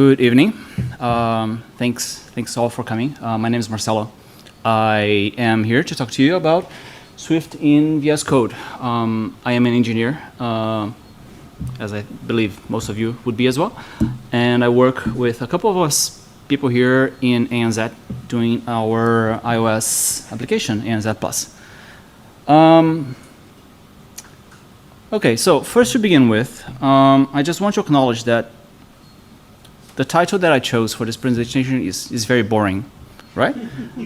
Good evening. Thanks all for coming. My name is Marcelo. I am here to talk to you about Swift in VS Code. I am an engineer, as I believe most of you would be as well. And I work with a couple of us people here in ANZ doing our iOS application, ANZ Plus. Okay, so first to begin with, I just want to acknowledge that the title that I chose for this presentation is very boring, right?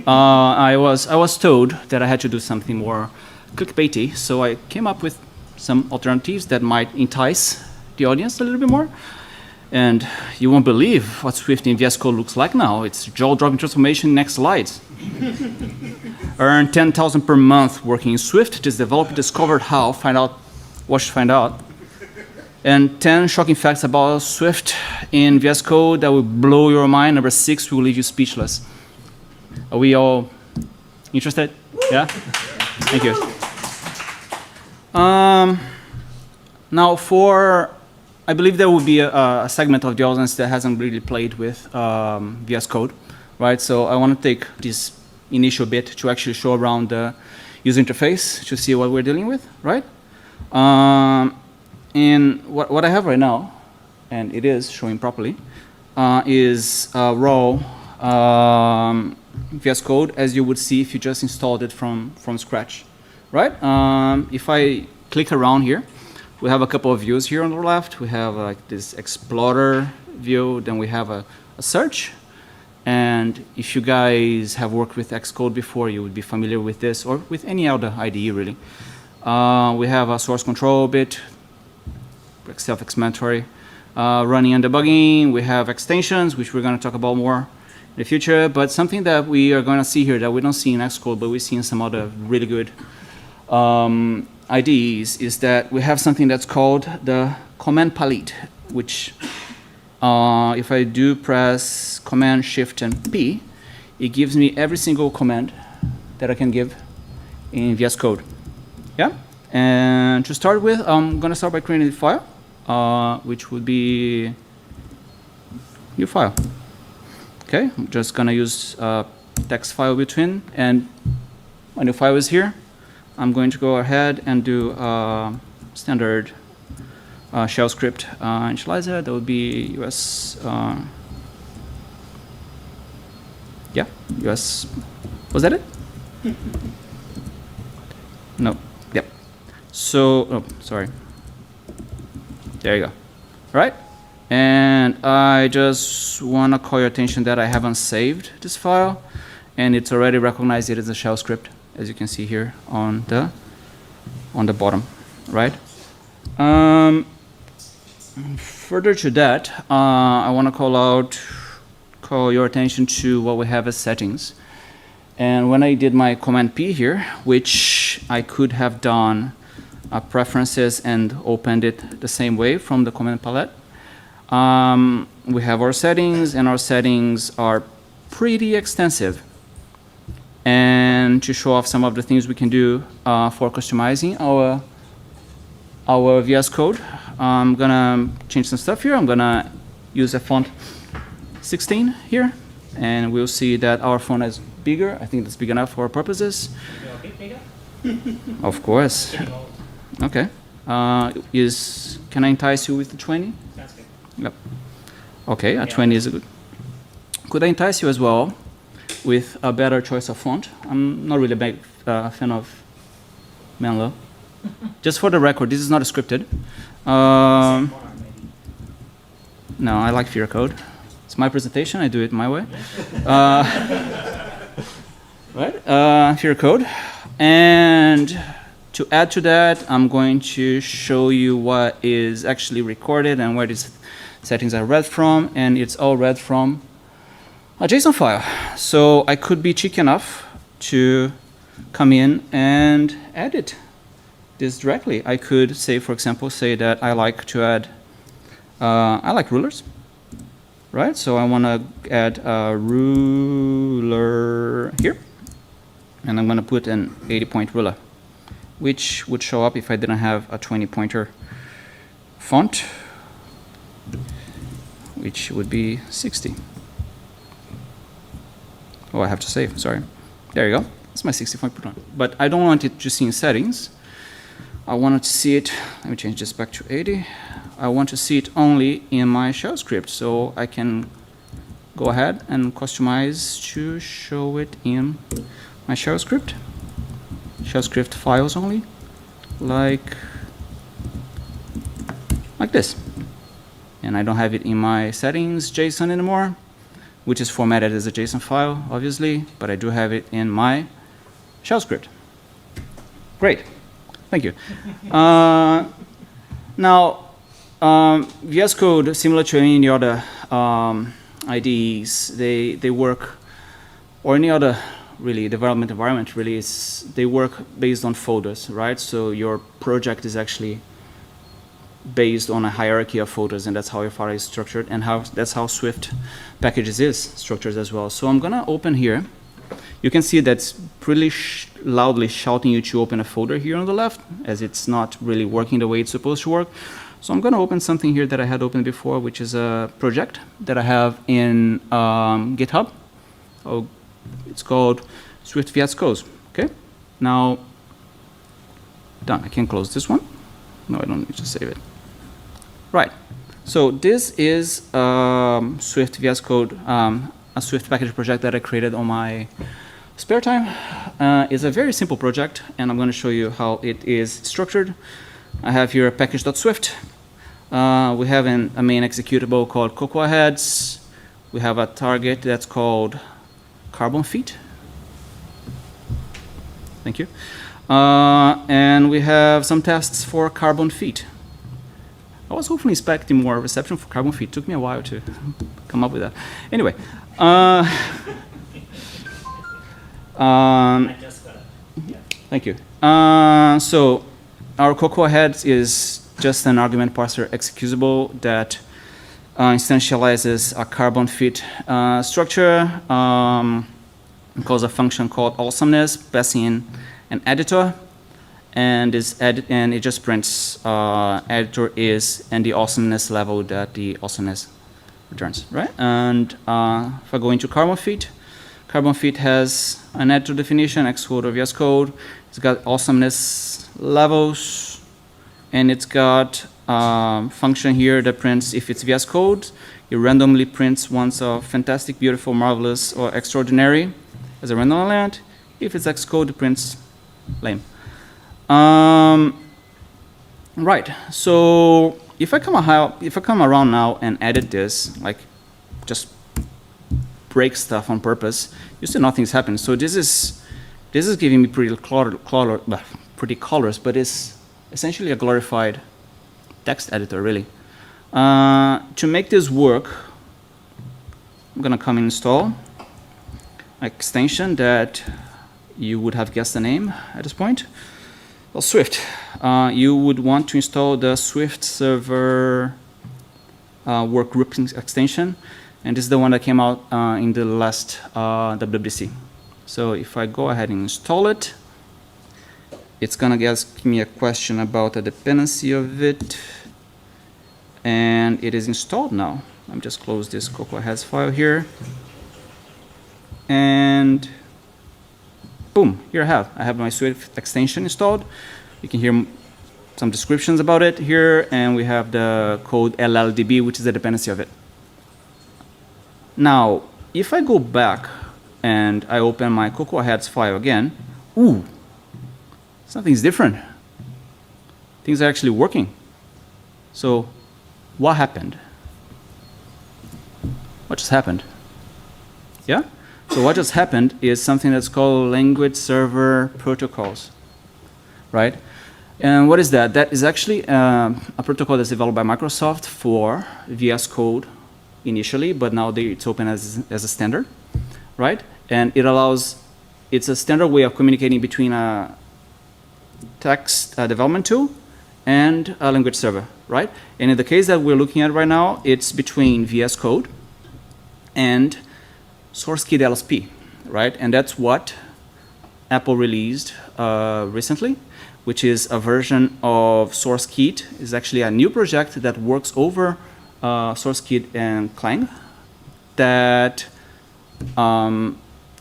I was told that I had to do something more clickbaity, so I came up with some alternatives that might entice the audience a little bit more. And you won't believe what Swift in VS Code looks like now. It's jaw-dropping transformation. Next slide. Earn 10,000 per month working in Swift. This developer discovered how. Find out what should find out. And 10 shocking facts about Swift in VS Code that will blow your mind. Number 6 will leave you speechless. Are we all interested? Yeah? Thank you. Now I believe there will be a segment of the audience that hasn't really played with VS Code, right? So I want to take this initial bit to actually show around the user interface to see what we're dealing with, right? And what I have right now, and it is showing properly, is raw VS Code as you would see if you just installed it from scratch, right? If I click around here, we have a couple of views here on the left. We have like this Explorer view, then we have a search. And if you guys have worked with Xcode before, you would be familiar with this, or with any other IDE really. We have a source control bit, self-explanatory, running and debugging. We have extensions, which we're going to talk about more in the future. But something that we are going to see here that we don't see in Xcode, but we see in some other really good IDEs, is that we have something that's called the command palette, which if I do press Command, Shift, and P, it gives me every single command that I can give in VS Code. Yeah? And to start with, I'm going to start by creating a file, which would be new file. Okay, I'm just going to use text file between, and my new file is here. I'm going to go ahead and do standard shell script initializer. That would be US. Yeah, US. Was that it? No. Yep. So, oh, sorry. There you go. Right? And I just want to call your attention that I haven't saved this file, and it's already recognized it as a shell script, as you can see here on the bottom, right? Further to that, I want to call your attention to what we have as settings. And when I did my Command P here, which I could have done preferences and opened it the same way from the command palette, we have our settings, and our settings are pretty extensive. And to show off some of the things we can do for customizing our VS Code, I'm gonna change some stuff here. I'm gonna use a font 16 here, and we'll see that our font is bigger. I think that's big enough for our purposes. A bit bigger? Of course. Okay. Can I entice you with the 20? Sounds good. Yep. Okay, a 20 is a good. Could I entice you as well with a better choice of font? I'm not really a big fan of Menlo. Just for the record, this is not scripted. No, I like Fear Code. It's my presentation. I do it my way. Right? Fear Code. And to add to that, I'm going to show you what is actually recorded and where these settings are read from. And it's all read from a JSON file. So I could be cheeky enough to come in and edit this directly. I could say, for example, that I like to add, I like rulers, right? So I want to add a ruler here, and I'm going to put an 80-point ruler, which would show up if I didn't have a 20-pointer font. which would be 60. Oh, I have to save, sorry. There you go, that's my 60.1. But I don't want it to see in settings. I want to see it, let me change this back to 80. I want to see it only in my shell script, so I can go ahead and customize to show it in my shell script files only, like this. And I don't have it in my settings JSON anymore, which is formatted as a JSON file, obviously, but I do have it in my shell script. Great, thank you. Now, VS Code, similar to any other IDEs, they work, or any other really development environment really, they work based on folders, right? So your project is actually based on a hierarchy of folders, and that's how your file is structured, and that's how Swift packages is structured as well. So I'm gonna open here. You can see that's pretty loudly shouting you to open a folder here on the left, as it's not really working the way it's supposed to work. So I'm gonna open something here that I had opened before, which is a project that I have in GitHub. Oh, it's called Swift VS Code. Okay, now done. I can close this one. No, I don't need to save it. Right. So this is Swift VS Code, a Swift package project that I created on my spare time. It's a very simple project, and I'm going to show you how it is structured. I have here a package.swift. We have a main executable called CocoaHeads. We have a target that's called carbon feet. Thank you. And we have some tests for carbon feet. I was hopefully expecting more reception for carbon feet. It took me a while to come up with that. Anyway. I just got it. Yeah. Thank you. So our CocoaHeads is just an argument parser executable that instantializes a carbon fit structure. It calls a function called awesomeness, passing in an editor, and it just prints editor is and the awesomeness level that the awesomeness returns, right? And if I go into carbon fit has an editor definition, Xcode or VS Code. It's got awesomeness levels, and it's got function here that prints if it's VS Code. It randomly prints ones of fantastic, beautiful, marvelous, or extraordinary as a random element. If it's Xcode, it prints lame. Right. So if I come around now and edit this, like just break stuff on purpose, you see nothing's happened. So this is giving me pretty colors, but it's essentially a glorified text editor, really. To make this work, I'm gonna come and install an extension that you would have guessed the name at this point. Well, Swift. You would want to install the Swift server work grouping extension, and this is the one that came out in the last WWDC. So if I go ahead and install it, it's gonna ask me a question about the dependency of it, and it is installed now. Let me just close this CocoaHeads file here, and boom, here I have my Swift extension installed. You can hear some descriptions about it here, and we have the code LLDB, which is the dependency of it. Now, if I go back and I open my CocoaHeads file again, ooh, something's different. Things are actually working. So, what happened? What just happened? Yeah? So what just happened is something that's called language server protocols, right? And what is that? That is actually a protocol that's developed by Microsoft for VS Code initially, but now it's open as a standard, right? And it's a standard way of communicating between a text development tool and a language server, right? And in the case that we're looking at right now, it's between VS Code and SourceKit-LSP, right? And that's what Apple released recently, which is a version of SourceKit. It's actually a new project that works over SourceKit and Clang that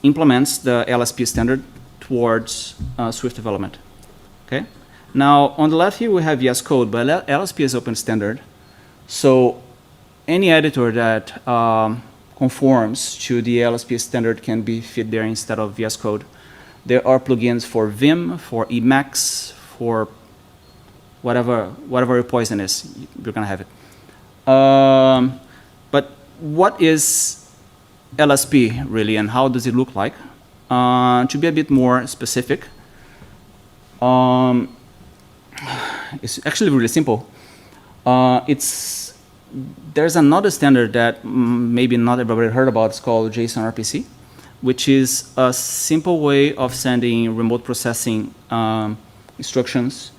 implements the LSP standard towards Swift development. Okay. Now on the left here we have Xcode, but LSP is open standard, so any editor that conforms to the LSP standard can be fit there instead of VS Code. There are plugins for Vim, for Emacs, for whatever your poison is, you're gonna have it. But what is LSP really, and how does it look like? To be a bit more specific, it's actually really simple. There's another standard that maybe not everybody heard about. It's called JSON RPC, which is a simple way of sending remote processing instructions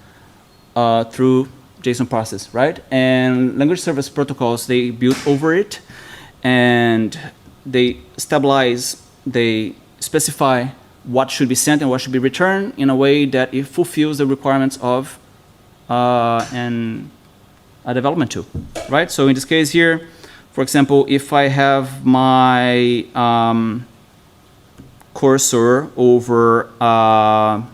through JSON process, right? And language service protocols, they build over it, and they stabilize, they specify what should be sent and what should be returned in a way that it fulfills the requirements of a development tool, right? So in this case here, for example, if I have my cursor over a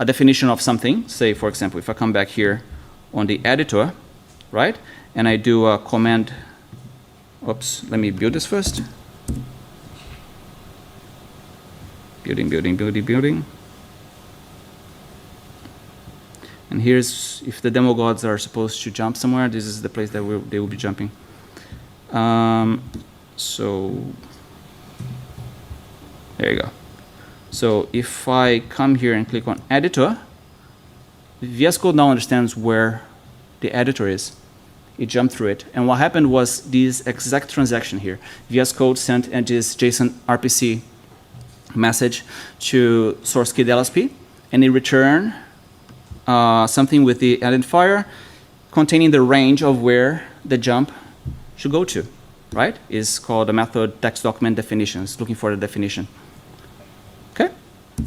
definition of something, say for example, if I come back here on the editor, right, and I do a command, oops, let me build this first. Building. And here's, if the demo gods are supposed to jump somewhere, this is the place that they will be jumping. So there you go. So if I come here and click on editor, VS Code now understands where the editor is. It jumped through it. And what happened was this exact transaction here. VS Code sent this JSON RPC message to SourceKit-LSP, and it returned something with the identifier containing the range of where the jump should go to, right? It's called the method text document definition. It's looking for the definition. Okay,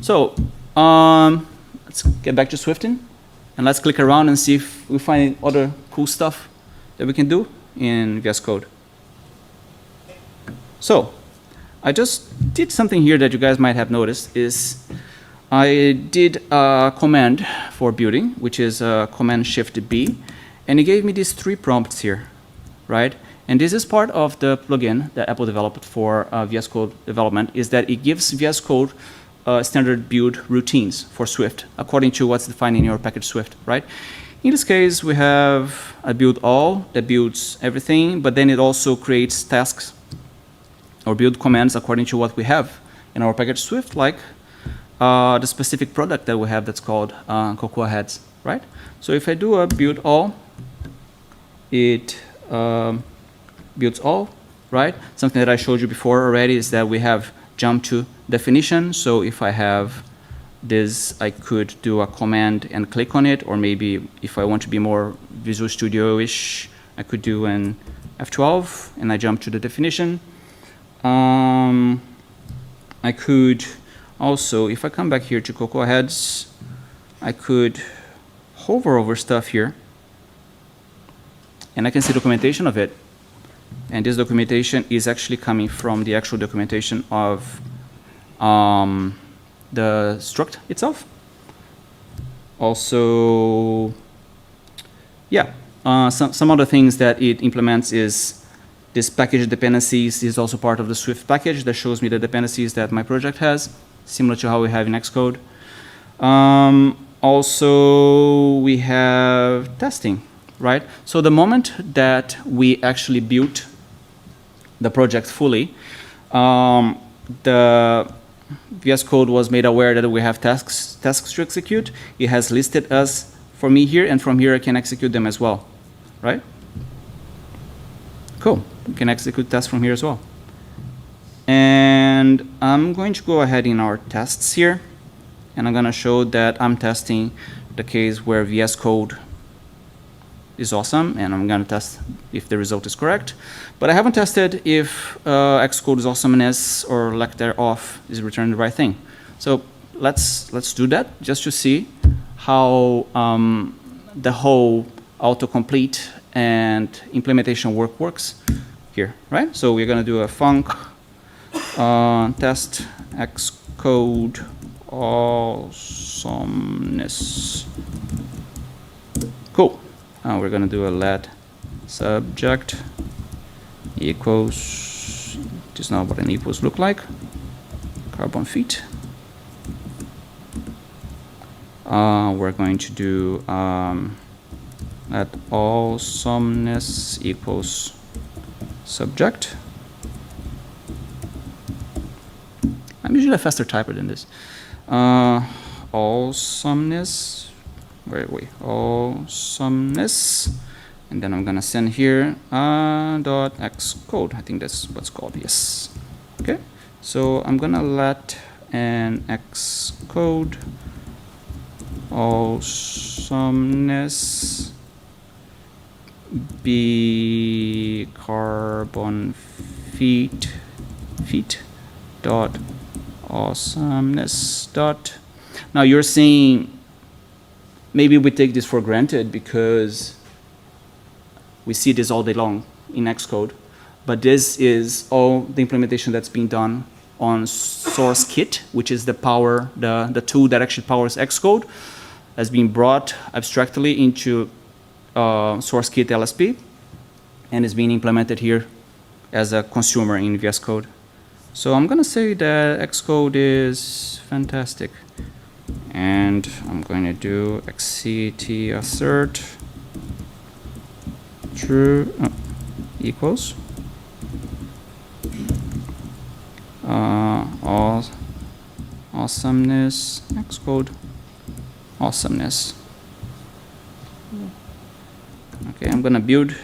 so let's get back to Swifting, and let's click around and see if we find other cool stuff that we can do in VS Code. So I just did something here that you guys might have noticed is I did a command for building, which is Command Shift B, and it gave me these 3 prompts here, right? And this is part of the plugin that Apple developed for VS Code development, is that it gives VS Code standard build routines for Swift, according to what's defined in your package Swift, right? In this case, we have a build all that builds everything, but then it also creates tasks or build commands according to what we have in our package Swift, like the specific product that we have that's called CocoaHeads, right? So if I do a build all, it builds all, right? Something that I showed you before already is that we have jump to definition. So if I have this, I could do a command and click on it, or maybe if I want to be more Visual Studio-ish, I could do an F12 and I jump to the definition. I could also, if I come back here to CocoaHeads, I could hover over stuff here, and I can see documentation of it. And this documentation is actually coming from the actual documentation of the struct itself. Also, yeah, some other things that it implements is this package dependencies is also part of the Swift package that shows me the dependencies that my project has, similar to how we have in Xcode. Also, we have testing, right? So the moment that we actually built the project fully, the VS Code was made aware that we have tasks to execute. It has listed us for me here, and from here I can execute them as well, right? Cool. We can execute tests from here as well. And I'm going to go ahead in our tests here, and I'm going to show that I'm testing the case where VS Code is awesome, and I'm going to test if the result is correct. But I haven't tested if Xcode's awesomeness or lack thereof is returning the right thing. So let's do that just to see how the whole autocomplete and implementation works here, right? So we're going to do a func test Xcode awesomeness. Cool. We're going to do a let subject equals, this is not what an equals look like, carbon feet. We're going to do let awesomeness equals subject. I'm usually a faster typer than this. Awesomeness, where are we? Awesomeness, and then I'm gonna send here dot Xcode. I think that's what's called. Yes. Okay. So I'm gonna let an Xcode awesomeness be carbon feet dot awesomeness dot. Now you're saying maybe we take this for granted because we see this all day long in Xcode, but this is all the implementation that's being done on SourceKit, which is the tool that actually powers Xcode, has been brought abstractly into SourceKit-LSP and is being implemented here as a consumer in VS Code. So I'm going to say that Xcode is fantastic. And I'm going to do xct assert true equals awesomeness Xcode awesomeness. Okay, I'm going to build.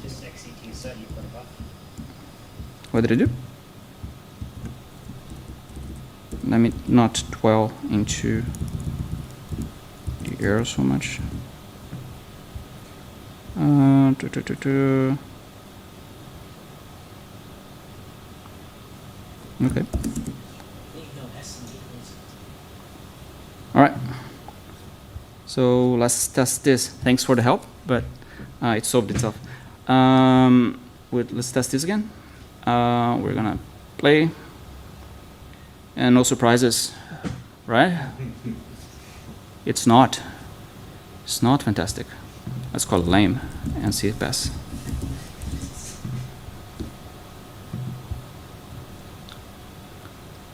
Just xct assert you put above. What did I do? Let me not dwell into the error so much. Okay. All right. So let's test this. Thanks for the help, but it solved itself. Let's test this again. We're gonna play, and no surprises, right? It's not fantastic. Let's call it lame and see it pass.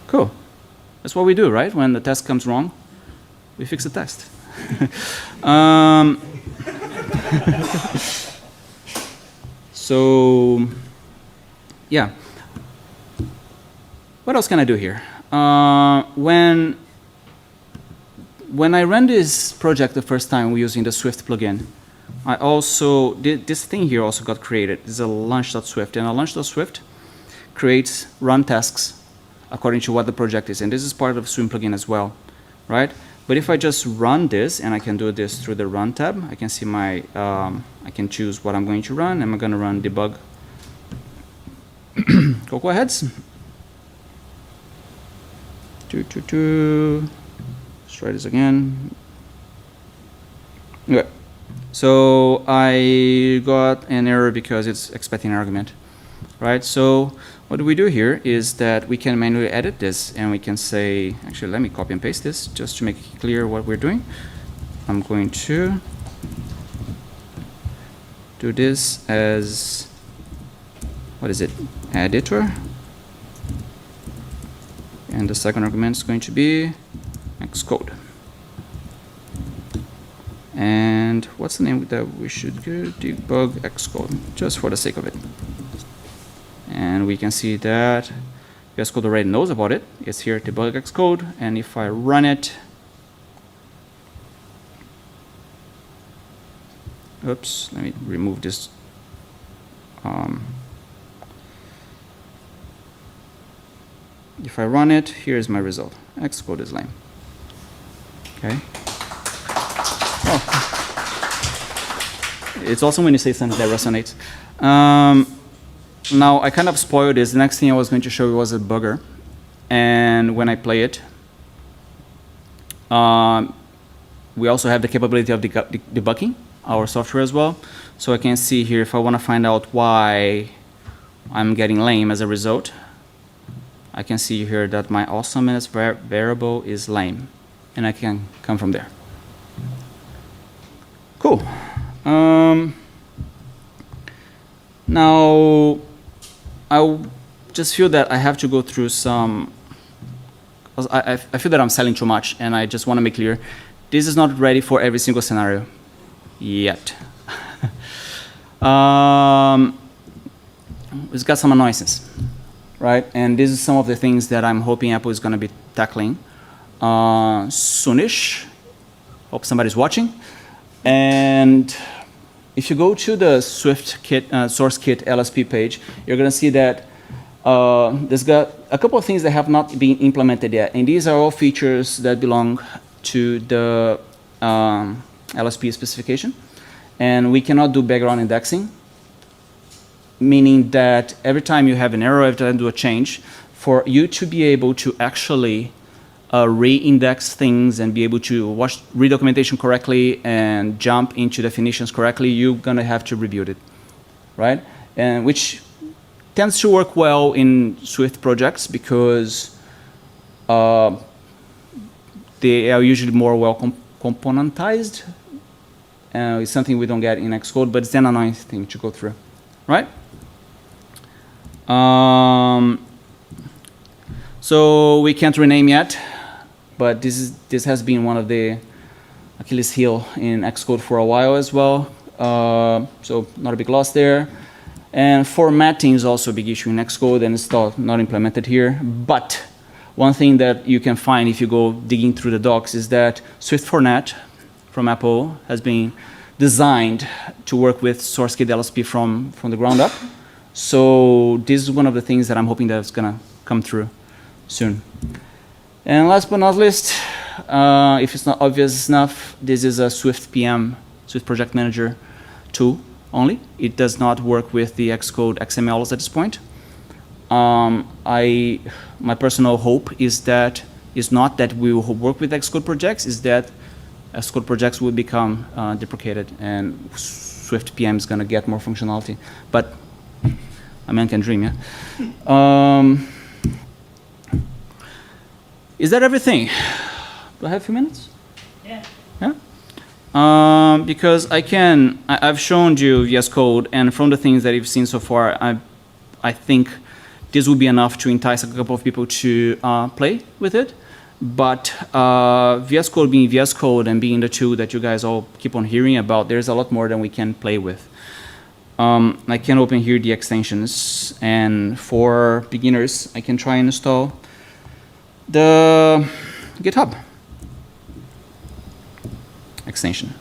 Cool. That's what we do, right? When the test comes wrong, we fix the test. So, yeah. What else can I do here? When I ran this project the first time using the Swift plugin, I also did this thing here also got created. This is a launch.swift, and a launch.swift creates run tasks according to what the project is, and this is part of Swim plugin as well, right? But if I just run this, and I can do this through the run tab, I can see my, I can choose what I'm going to run. I'm going to run debug CocoaHeads. Let's try this again. Okay. So I got an error because it's expecting an argument, right? So what we do here is that we can manually edit this, and we can say, actually, let me copy and paste this just to make it clear what we're doing. I'm going to do this as, what is it, editor. And the second argument is going to be Xcode. And what's the name that we should do? Debug Xcode, just for the sake of it. And we can see that Xcode already knows about it. It's here, debug Xcode, and if I run it, oops, let me remove this. If I run it, here's my result. Xcode is lame. Okay. Oh. It's awesome when you say something that resonates. Now, I kind of spoiled this. The next thing I was going to show you was a bugger. And when I play it, we also have the capability of debugging our software as well. So I can see here if I want to find out why I'm getting lame as a result. I can see here that my awesomeness variable is lame, and I can come from there. Cool. Now, I just feel that I have to go through some. I feel that I'm selling too much, and I just want to make clear, this is not ready for every single scenario yet. It's got some annoyances, right? And this is some of the things that I'm hoping Apple is going to be tackling soonish. Hope somebody's watching. And if you go to the SourceKit-LSP page, you're going to see that there's got a couple of things that have not been implemented yet. And these are all features that belong to the LSP specification. And we cannot do background indexing, meaning that every time you have an error, every time you do a change, for you to be able to actually re-index things and be able to read documentation correctly and jump into definitions correctly, you're going to have to rebuild it, right? And which tends to work well in Swift projects because they are usually more well componentized. It's something we don't get in Xcode, but it's an annoying thing to go through, right? So we can't rename yet, but this has been one of the Achilles heel in Xcode for a while as well. So not a big loss there. And formatting is also a big issue in Xcode, and it's still not implemented here. But one thing that you can find if you go digging through the docs is that Swift Format from Apple has been designed to work with SourceKit-LSP from the ground up. So this is one of the things that I'm hoping that's going to come through soon. And last but not least, if it's not obvious enough, this is a Swift PM, Swift Project Manager tool only. It does not work with the Xcode XMLs at this point. My personal hope is not that we will work with Xcode projects, is that Xcode projects will become deprecated and Swift PM is going to get more functionality. But a man can dream, yeah? Is that everything? Do I have a few minutes? Yeah. Yeah? Because I've shown you VS Code, and from the things that you've seen so far, I think this will be enough to entice a couple of people to play with it. But VS Code being VS Code and being the tool that you guys all keep on hearing about, there's a lot more than we can play with. I can open here the extensions, and for beginners, I can try and install the GitHub extension.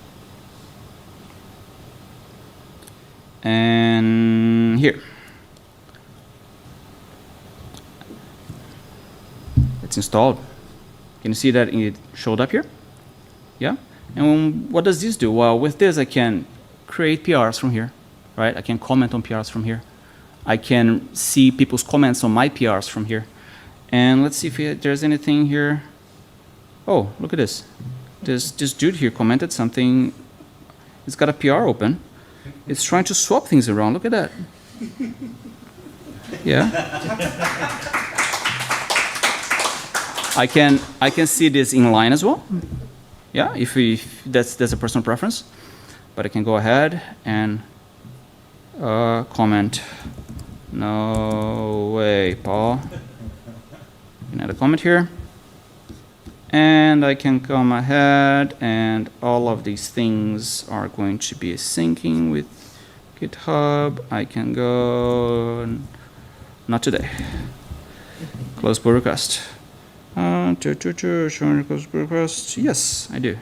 And here. It's installed. Can you see that it showed up here? Yeah? And what does this do? Well, with this, I can create PRs from here, right? I can comment on PRs from here. I can see people's comments on my PRs from here. And let's see if there's anything here. Oh, look at this. This dude here commented something. It's got a PR open. It's trying to swap things around. Look at that. Yeah. I can see this in line as well. Yeah, if that's a personal preference. But I can go ahead and comment. No way, Paul. Add a comment here. And I can come ahead, and all of these things are going to be syncing with GitHub. I can go, not today. Close pull request. Showing close pull request. Yes, I do.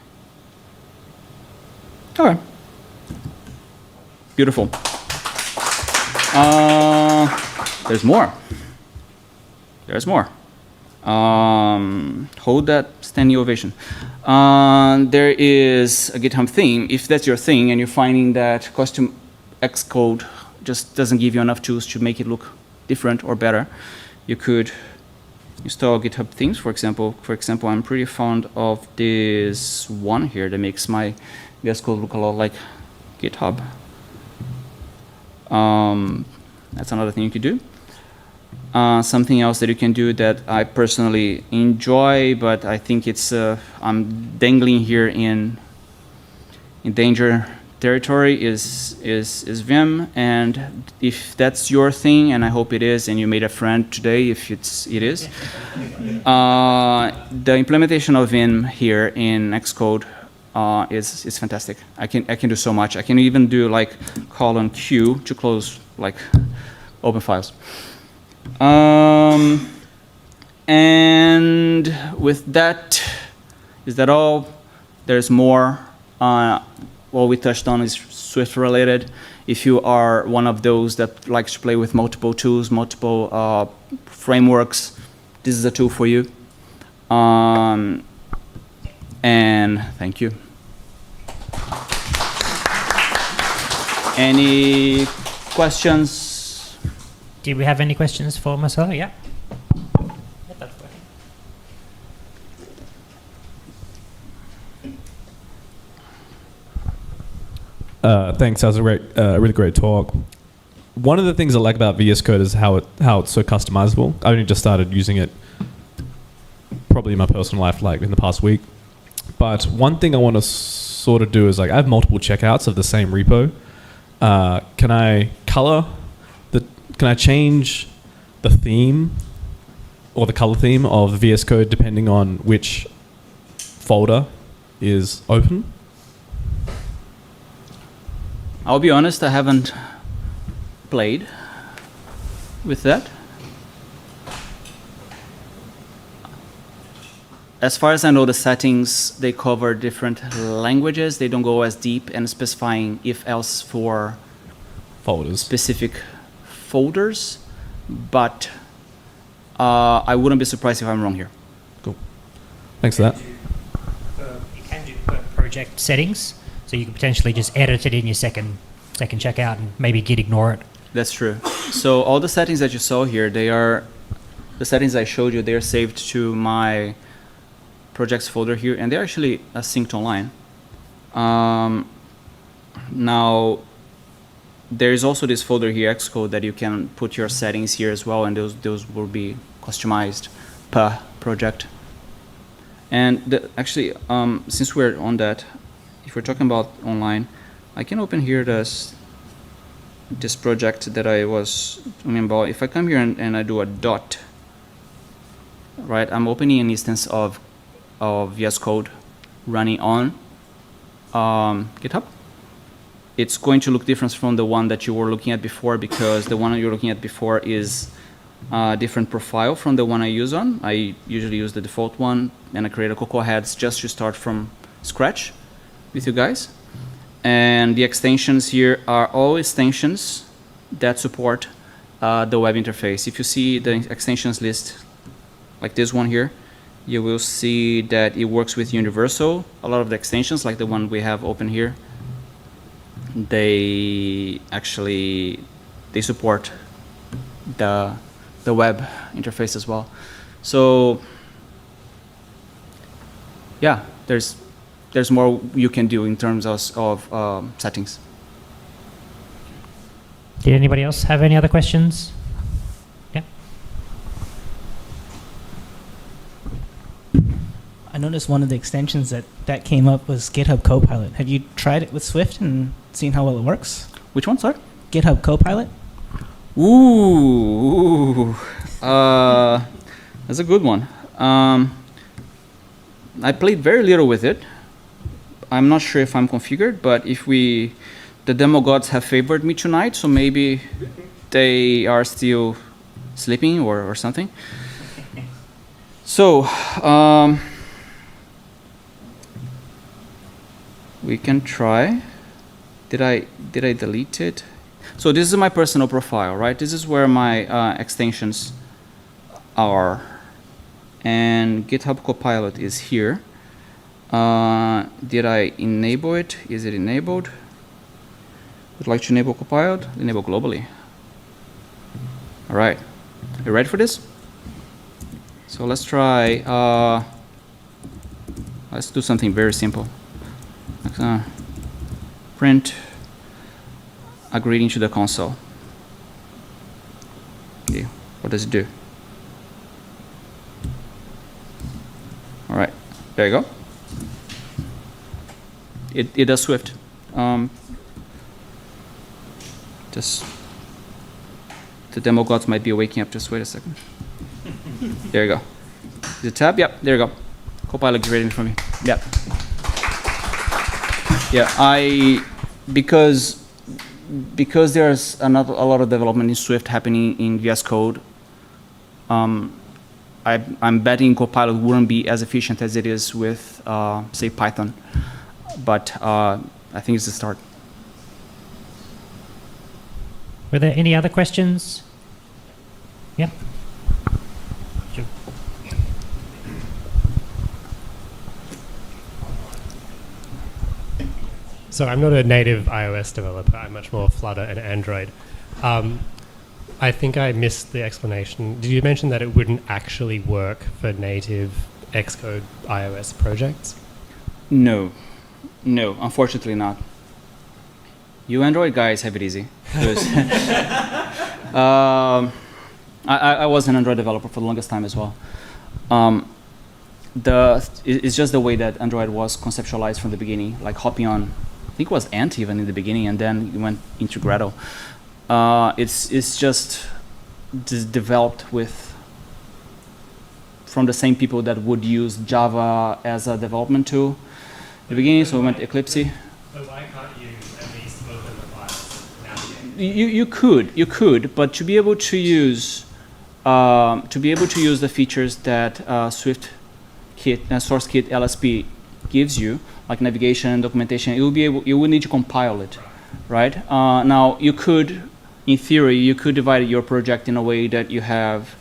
Okay. Beautiful. There's more. There's more. Hold that standing ovation. There is a GitHub theme. If that's your thing and you're finding that custom Xcode just doesn't give you enough tools to make it look different or better, you could install GitHub themes, for example. For example, I'm pretty fond of this one here that makes my VS Code look a lot like GitHub. That's another thing you could do. Something else that you can do that I personally enjoy, but I think it's I'm dangling here in danger territory is Vim, and if that's your thing, and I hope it is, and you made a friend today, if it is, the implementation of Vim here in Xcode is fantastic. I can do so much. I can even do like :Q to close like open files. And with that, is that all? There's more. What we touched on is Swift related. If you are one of those that likes to play with multiple tools, multiple frameworks, this is a tool for you. And thank you. Any questions? Do we have any questions for Marcelo? Yeah. Thanks. That was a really great talk. One of the things I like about VS Code is how it's so customizable. I only just started using it probably in my personal life, like in the past week. But one thing I want to sort of do is like I have multiple checkouts of the same repo. Can I change the theme or the color theme of VS Code depending on which folder is open? I'll be honest, I haven't played with that. As far as I know, the settings, they cover different languages. They don't go as deep and specifying if-else for Folders. specific folders, but I wouldn't be surprised if I'm wrong here. Cool. Thanks for that. You can do project settings, so you could potentially just edit it in your second checkout and maybe Git ignore it. That's true. So all the settings that you saw here, they are the settings I showed you. They are saved to my projects folder here, and they're actually synced online. Now, there is also this folder here, Xcode, that you can put your settings here as well, and those will be customized per project. And actually, since we're on that, if we're talking about online, I can open here this project that I was talking about. If I come here and I do a dot, right, I'm opening an instance of VS Code running on GitHub. It's going to look different from the one that you were looking at before, because the one you're looking at before is a different profile from the one I use on. I usually use the default one, and I create a CocoaHeads just to start from scratch with you guys. And the extensions here are all extensions that support the web interface. If you see the extensions list, like this one here, you will see that it works with Universal. A lot of the extensions, like the one we have open here, they support the web interface as well. So yeah, there's more you can do in terms of settings. Did anybody else have any other questions? Yeah. I noticed one of the extensions that came up was GitHub Copilot. Have you tried it with Swift and seen how well it works? Which one, sorry? GitHub Copilot? Ooh, that's a good one. I played very little with it. I'm not sure if I'm configured, but the demo gods have favored me tonight, so maybe they are still sleeping or something. So, we can try. Did I delete it? So this is my personal profile, right? This is where my extensions are, and GitHub Copilot is here. Did I enable it? Is it enabled? Would like to enable Copilot? Enable globally. All right. You ready for this? So let's try, let's do something very simple. Print a greeting to the console. Okay, what does it do? All right, there you go. It does Swift. Just the demo gods might be waking up. Just wait a second. There you go. The tab, yep, there you go. Copilot is reading for me. Yep. Yeah, because there's a lot of development in Swift happening in VS Code. I'm betting Copilot wouldn't be as efficient as it is with, say, Python. But I think it's the start. Were there any other questions? Yeah. Sure. So I'm not a native iOS developer. I'm much more Flutter and Android. I think I missed the explanation. Did you mention that it wouldn't actually work for native Xcode iOS projects? No, unfortunately not. You Android guys have it easy. I was an Android developer for the longest time as well. It's just the way that Android was conceptualized from the beginning, like hopping on, I think it was Ant even in the beginning, and then it went into Gradle. It's just developed from the same people that would use Java as a development tool at the beginning, so we went Eclipse. But why can't you at least open the files now? You could, but to be able to use the features that SourceKit-LSP gives you, like navigation and documentation, you would need to compile it, right? Now you could, in theory, you could divide your project in a way that you have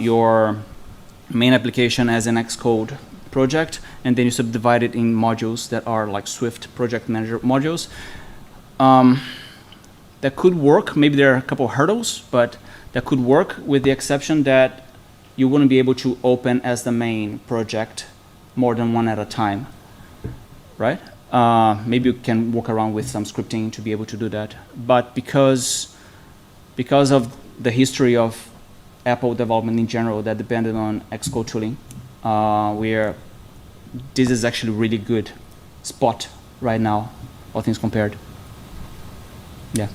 your main application as an Xcode project, and then you subdivide it in modules that are like Swift project manager modules. That could work. Maybe there are a couple of hurdles, but that could work, with the exception that you wouldn't be able to open as the main project more than one at a time, right? Maybe you can work around with some scripting to be able to do that. But because of the history of Apple development in general that depended on Xcode tooling, this is actually really good spot right now, all things compared. Yeah.